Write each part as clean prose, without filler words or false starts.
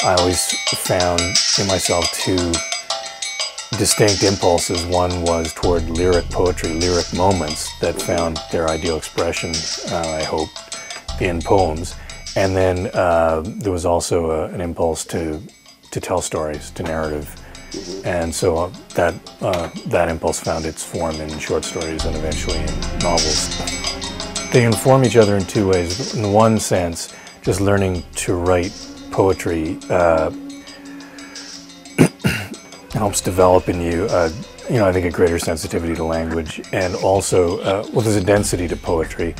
I always found in myself two distinct impulses. One was toward lyric poetry, lyric moments that found their ideal expression, I hoped, in poems. And then there was also an impulse to tell stories, to narrative. And so that impulse found its form in short stories and eventually in novels. They inform each other in two ways. In one sense, just learning to write poetry helps develop in you, I think, a greater sensitivity to language, and also, well, there's a density to poetry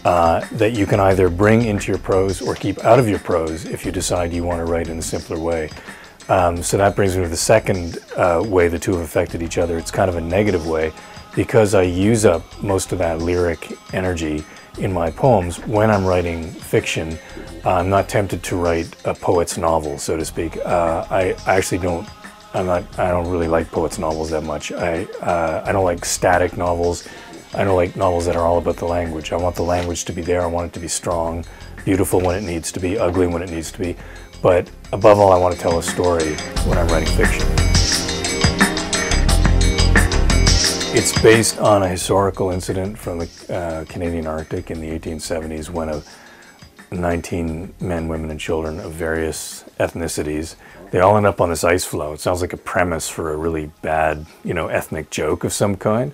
that you can either bring into your prose or keep out of your prose if you decide you want to write in a simpler way. So that brings me to the second way the two have affected each other. It's kind of a negative way, because I use up most of that lyric energy in my poems. When I'm writing fiction, I'm not tempted to write a poet's novel, so to speak. I actually don't. I don't really like poet's novels that much. I don't like static novels. I don't like novels that are all about the language. I want the language to be there. I want it to be strong, beautiful when it needs to be, ugly when it needs to be. But above all, I want to tell a story when I'm writing fiction. It's based on a historical incident from the Canadian Arctic in the 1870s, when 19 men, women, and children of various ethnicities, they all end up on this ice floe. It sounds like a premise for a really bad, ethnic joke of some kind.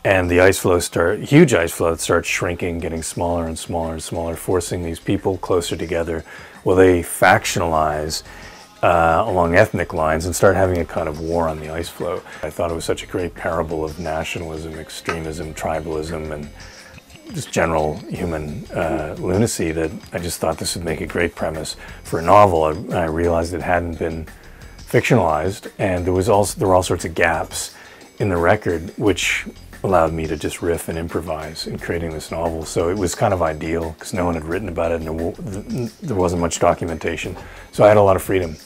And the ice floe huge ice floe starts shrinking, getting smaller and smaller and smaller, forcing these people closer together. Well, they factionalize along ethnic lines and start having a kind of war on the ice floe. I thought it was such a great parable of nationalism, extremism, tribalism, and just general human lunacy that I just thought this would make a great premise for a novel. I realized it hadn't been fictionalized, and there were all sorts of gaps in the record, which allowed me to just riff and improvise in creating this novel. So it was kind of ideal, because no one had written about it, and there wasn't much documentation. So I had a lot of freedom.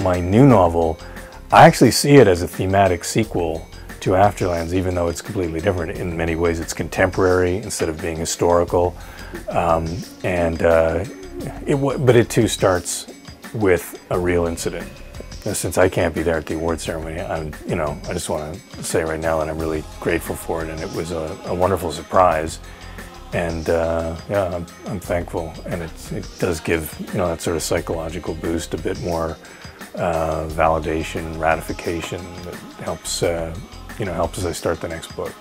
My new novel, I actually see it as a thematic sequel to Afterlands, even though it's completely different. In many ways, it's contemporary instead of being historical, but it too starts with a real incident. Since I can't be there at the award ceremony, I just want to say right now that I'm really grateful for it, and it was a wonderful surprise. And yeah, I'm thankful, and it does give that sort of psychological boost, a bit more validation, ratification that helps helps as I start the next book.